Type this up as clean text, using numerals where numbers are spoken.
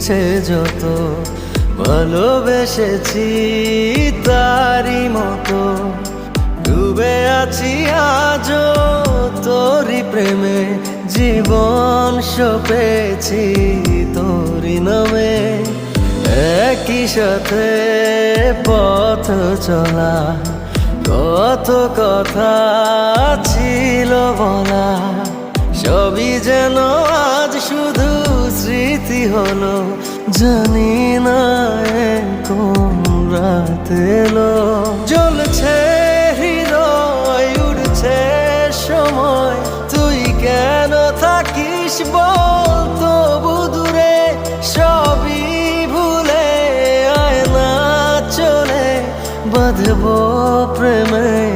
ইচ্ছে যত ভালোবেসেছি তারই মতো ডুবে আছি আজও তোরই প্রেমে জীবন সপেছি তোরই নামে একই সাথে পথ চলা কত কথা ছিল বলা সবই যেন আজ শুধু স্মৃতি হলো জানি না কোন রাত এলো জ্বলছে হৃদয় উড়ছে সময় তুই কেন থাকিস বল তবু দূরে সবই ভুলে আয় না চলে বাঁধবো প্রেমে